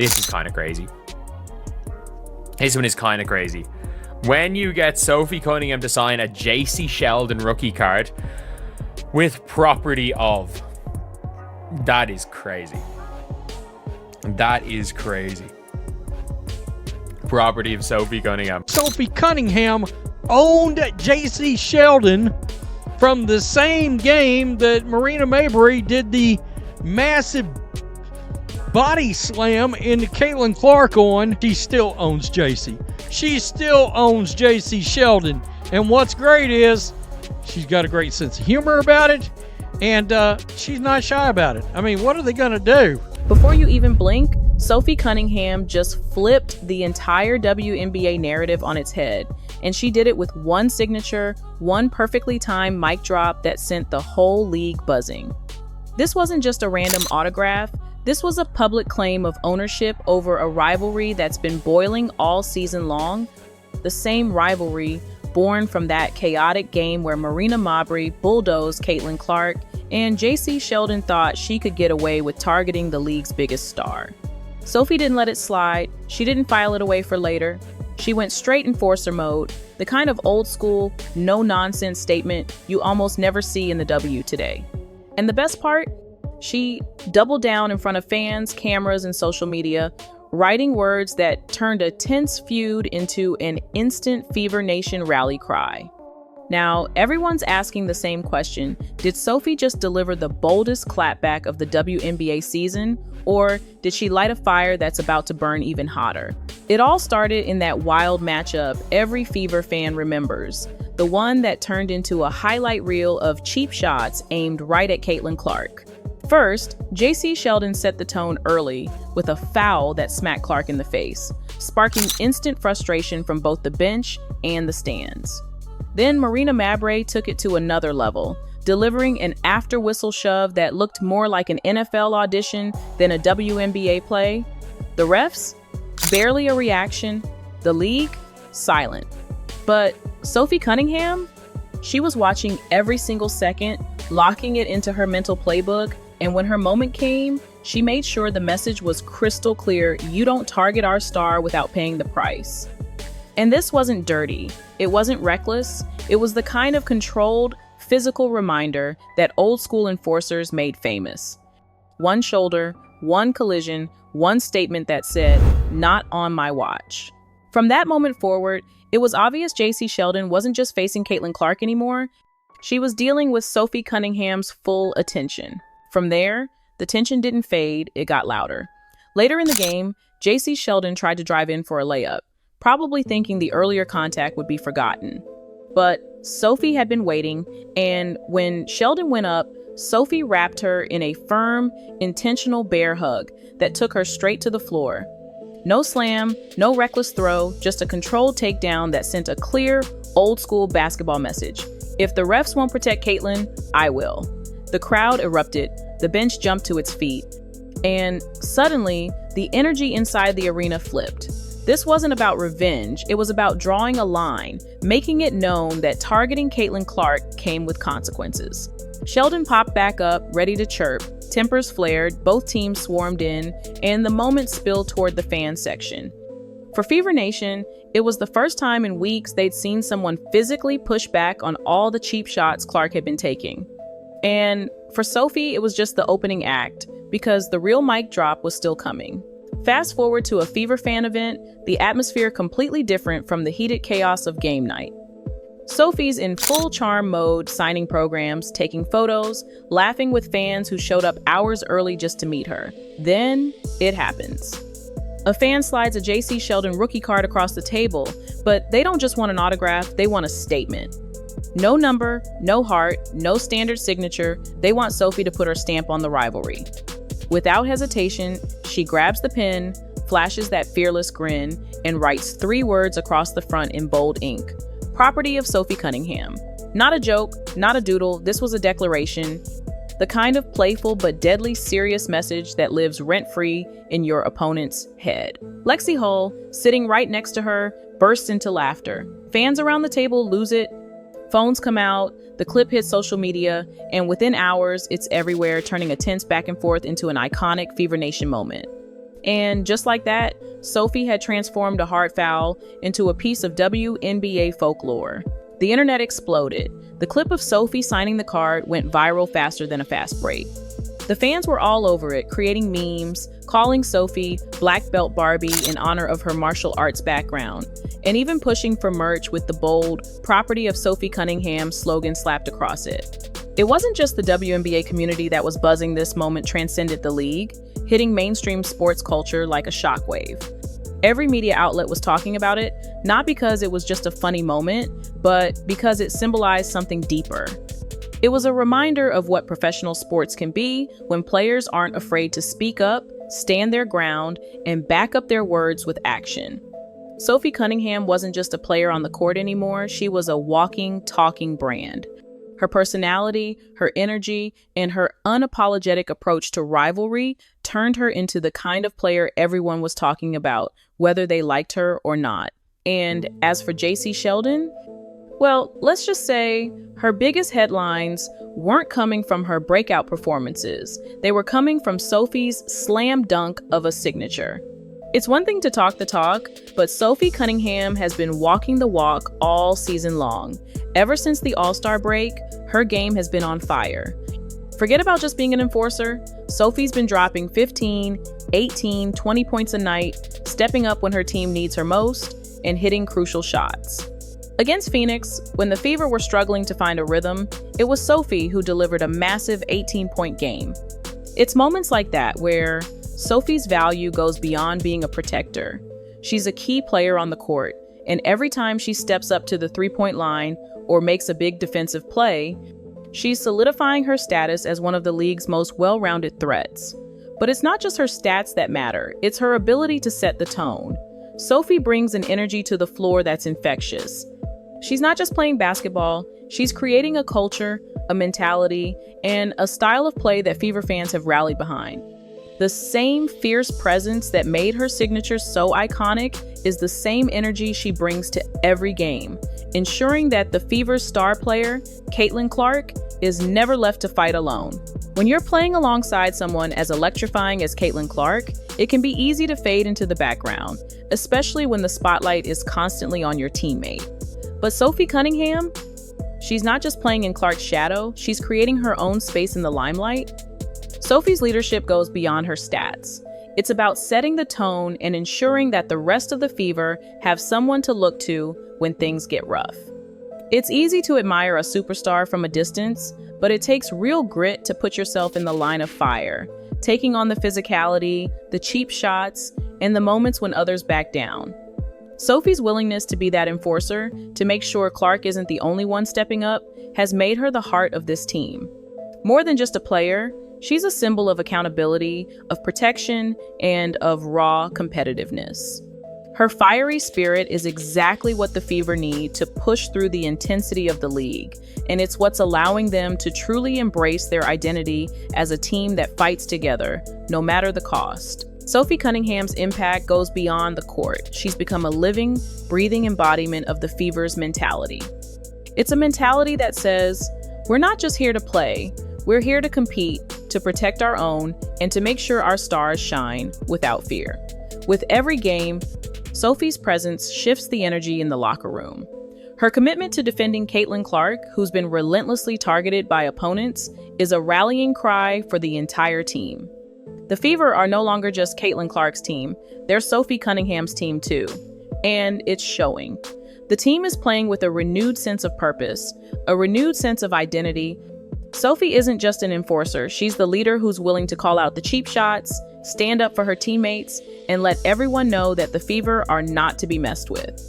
This is kind of crazy. This one is kind of crazy. When you get Sophie Cunningham to sign a Jacy Sheldon rookie card with property of, that is crazy. That is crazy. Property of Sophie Cunningham. Sophie Cunningham owned Jacy Sheldon from the same game that Marina Mabrey did the massive body slam into Caitlin Clark on. She still owns Jacy. She still owns Jacy Sheldon. And what's great is she's got a great sense of humor about it, and she's not shy about it. I mean, what are they going to do? Before you even blink, Sophie Cunningham just flipped the entire WNBA narrative on its head, and she did it with one signature, one perfectly timed mic drop that sent the whole league buzzing. This wasn't just a random autograph. This was a public claim of ownership over a rivalry that's been boiling all season long. The same rivalry born from that chaotic game where Marina Mabrey bulldozed Caitlin Clark, and Jacy Sheldon thought she could get away with targeting the league's biggest star. Sophie didn't let it slide. She didn't file it away for later. She went straight enforcer mode, the kind of old school, no-nonsense statement you almost never see in the W today. And the best part? She doubled down in front of fans, cameras, and social media, writing words that turned a tense feud into an instant Fever Nation rally cry. Now, everyone's asking the same question. Did Sophie just deliver the boldest clapback of the WNBA season, or did she light a fire that's about to burn even hotter? It all started in that wild matchup every Fever fan remembers, the one that turned into a highlight reel of cheap shots aimed right at Caitlin Clark. First, Jacy Sheldon set the tone early with a foul that smacked Clark in the face, sparking instant frustration from both the bench and the stands. Then Marina Mabrey took it to another level, delivering an after-whistle shove that looked more like an NFL audition than a WNBA play. The refs? Barely a reaction. The league? Silent. But Sophie Cunningham? She was watching every single second, locking it into her mental playbook, and when her moment came, she made sure the message was crystal clear: you don't target our star without paying the price. And this wasn't dirty. It wasn't reckless. It was the kind of controlled, physical reminder that old school enforcers made famous. One shoulder, one collision, one statement that said, "Not on my watch." From that moment forward, it was obvious Jacy Sheldon wasn't just facing Caitlin Clark anymore. She was dealing with Sophie Cunningham's full attention. From there, the tension didn't fade, it got louder. Later in the game, Jacy Sheldon tried to drive in for a layup, probably thinking the earlier contact would be forgotten. But Sophie had been waiting, and when Sheldon went up, Sophie wrapped her in a firm, intentional bear hug that took her straight to the floor. No slam, no reckless throw, just a controlled takedown that sent a clear, old-school basketball message. If the refs won't protect Caitlin, I will. The crowd erupted, the bench jumped to its feet, and suddenly, the energy inside the arena flipped. This wasn't about revenge, it was about drawing a line, making it known that targeting Caitlin Clark came with consequences. Sheldon popped back up, ready to chirp, tempers flared, both teams swarmed in, and the moment spilled toward the fan section. For Fever Nation, it was the first time in weeks they'd seen someone physically push back on all the cheap shots Clark had been taking. And for Sophie, it was just the opening act, because the real mic drop was still coming. Fast forward to a Fever fan event, the atmosphere completely different from the heated chaos of game night. Sophie's in full charm mode, signing programs, taking photos, laughing with fans who showed up hours early just to meet her. Then, it happens. A fan slides a Jacy Sheldon rookie card across the table, but they don't just want an autograph, they want a statement. No number, no heart, no standard signature. They want Sophie to put her stamp on the rivalry. Without hesitation, she grabs the pen, flashes that fearless grin, and writes 3 words across the front in bold ink. Property of Sophie Cunningham. Not a joke, not a doodle, this was a declaration. The kind of playful but deadly serious message that lives rent-free in your opponent's head. Lexi Hull, sitting right next to her, bursts into laughter. Fans around the table lose it. Phones come out, the clip hits social media, and within hours, it's everywhere, turning a tense back and forth into an iconic Fever Nation moment. And just like that, Sophie had transformed a hard foul into a piece of WNBA folklore. The internet exploded. The clip of Sophie signing the card went viral faster than a fast break. The fans were all over it, creating memes, calling Sophie Black Belt Barbie in honor of her martial arts background, and even pushing for merch with the bold "Property of Sophie Cunningham" slogan slapped across it. It wasn't just the WNBA community that was buzzing. This moment transcended the league, hitting mainstream sports culture like a shockwave. Every media outlet was talking about it, not because it was just a funny moment, but because it symbolized something deeper. It was a reminder of what professional sports can be when players aren't afraid to speak up, stand their ground, and back up their words with action. Sophie Cunningham wasn't just a player on the court anymore, she was a walking, talking brand. Her personality, her energy, and her unapologetic approach to rivalry turned her into the kind of player everyone was talking about, whether they liked her or not. And as for Jacy Sheldon, well, let's just say her biggest headlines weren't coming from her breakout performances. They were coming from Sophie's slam dunk of a signature. It's one thing to talk the talk, but Sophie Cunningham has been walking the walk all season long. Ever since the All-Star break, her game has been on fire. Forget about just being an enforcer. Sophie's been dropping 15, 18, 20 points a night, stepping up when her team needs her most, and hitting crucial shots. Against Phoenix, when the Fever were struggling to find a rhythm, it was Sophie who delivered a massive 18-point game. It's moments like that where Sophie's value goes beyond being a protector. She's a key player on the court, and every time she steps up to the three-point line or makes a big defensive play, she's solidifying her status as one of the league's most well-rounded threats. But it's not just her stats that matter, it's her ability to set the tone. Sophie brings an energy to the floor that's infectious. She's not just playing basketball, she's creating a culture, a mentality, and a style of play that Fever fans have rallied behind. The same fierce presence that made her signature so iconic is the same energy she brings to every game, ensuring that the Fever's star player, Caitlin Clark, is never left to fight alone. When you're playing alongside someone as electrifying as Caitlin Clark, it can be easy to fade into the background, especially when the spotlight is constantly on your teammate. But Sophie Cunningham, she's not just playing in Clark's shadow, she's creating her own space in the limelight. Sophie's leadership goes beyond her stats. It's about setting the tone and ensuring that the rest of the Fever have someone to look to when things get rough. It's easy to admire a superstar from a distance, but it takes real grit to put yourself in the line of fire, taking on the physicality, the cheap shots, and the moments when others back down. Sophie's willingness to be that enforcer, to make sure Clark isn't the only one stepping up, has made her the heart of this team. More than just a player, she's a symbol of accountability, of protection, and of raw competitiveness. Her fiery spirit is exactly what the Fever need to push through the intensity of the league, and it's what's allowing them to truly embrace their identity as a team that fights together, no matter the cost. Sophie Cunningham's impact goes beyond the court. She's become a living, breathing embodiment of the Fever's mentality. It's a mentality that says, we're not just here to play, we're here to compete, to protect our own, and to make sure our stars shine without fear. With every game, Sophie's presence shifts the energy in the locker room. Her commitment to defending Caitlin Clark, who's been relentlessly targeted by opponents, is a rallying cry for the entire team. The Fever are no longer just Caitlin Clark's team, they're Sophie Cunningham's team too. And it's showing. The team is playing with a renewed sense of purpose, a renewed sense of identity. Sophie isn't just an enforcer, she's the leader who's willing to call out the cheap shots, stand up for her teammates, and let everyone know that the Fever are not to be messed with.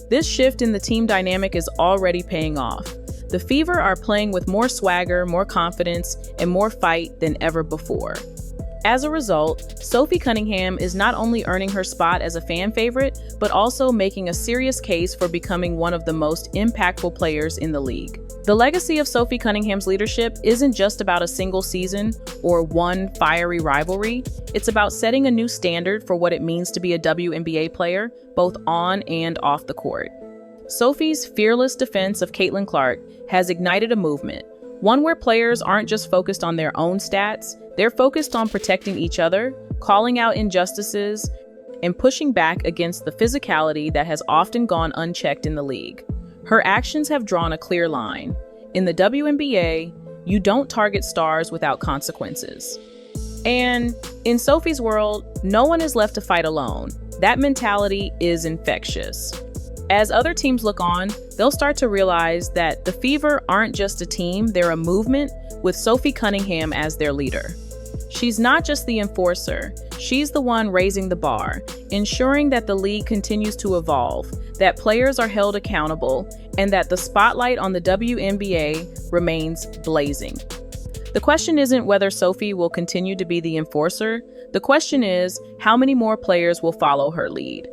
This shift in the team dynamic is already paying off. The Fever are playing with more swagger, more confidence, and more fight than ever before. As a result, Sophie Cunningham is not only earning her spot as a fan favorite, but also making a serious case for becoming one of the most impactful players in the league. The legacy of Sophie Cunningham's leadership isn't just about a single season or one fiery rivalry. It's about setting a new standard for what it means to be a WNBA player, both on and off the court. Sophie's fearless defense of Caitlin Clark has ignited a movement, one where players aren't just focused on their own stats, they're focused on protecting each other, calling out injustices, and pushing back against the physicality that has often gone unchecked in the league. Her actions have drawn a clear line. In the WNBA, you don't target stars without consequences. And in Sophie's world, no one is left to fight alone. That mentality is infectious. As other teams look on, they'll start to realize that the Fever aren't just a team, they're a movement with Sophie Cunningham as their leader. She's not just the enforcer, she's the one raising the bar, ensuring that the league continues to evolve, that players are held accountable, and that the spotlight on the WNBA remains blazing. The question isn't whether Sophie will continue to be the enforcer. The question is, how many more players will follow her lead?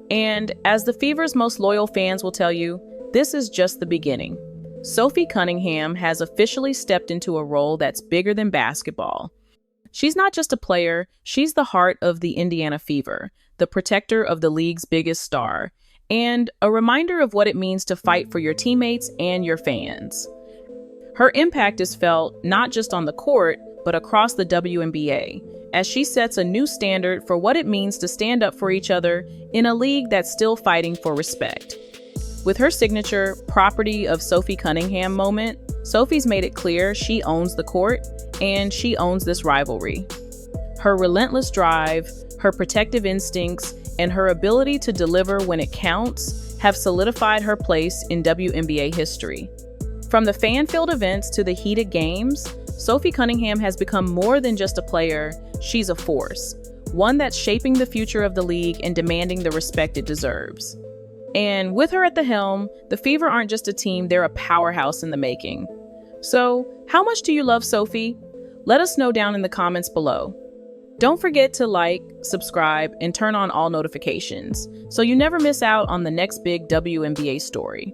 And as the Fever's most loyal fans will tell you, this is just the beginning. Sophie Cunningham has officially stepped into a role that's bigger than basketball. She's not just a player, she's the heart of the Indiana Fever, the protector of the league's biggest star, and a reminder of what it means to fight for your teammates and your fans. Her impact is felt not just on the court, but across the WNBA, as she sets a new standard for what it means to stand up for each other in a league that's still fighting for respect. With her signature property of Sophie Cunningham moment, Sophie's made it clear she owns the court and she owns this rivalry. Her relentless drive, her protective instincts, and her ability to deliver when it counts have solidified her place in WNBA history. From the fan-filled events to the heated games, Sophie Cunningham has become more than just a player, she's a force, one that's shaping the future of the league and demanding the respect it deserves. And with her at the helm, the Fever aren't just a team, they're a powerhouse in the making. So, how much do you love Sophie? Let us know down in the comments below. Don't forget to like, subscribe, and turn on all notifications so you never miss out on the next big WNBA story.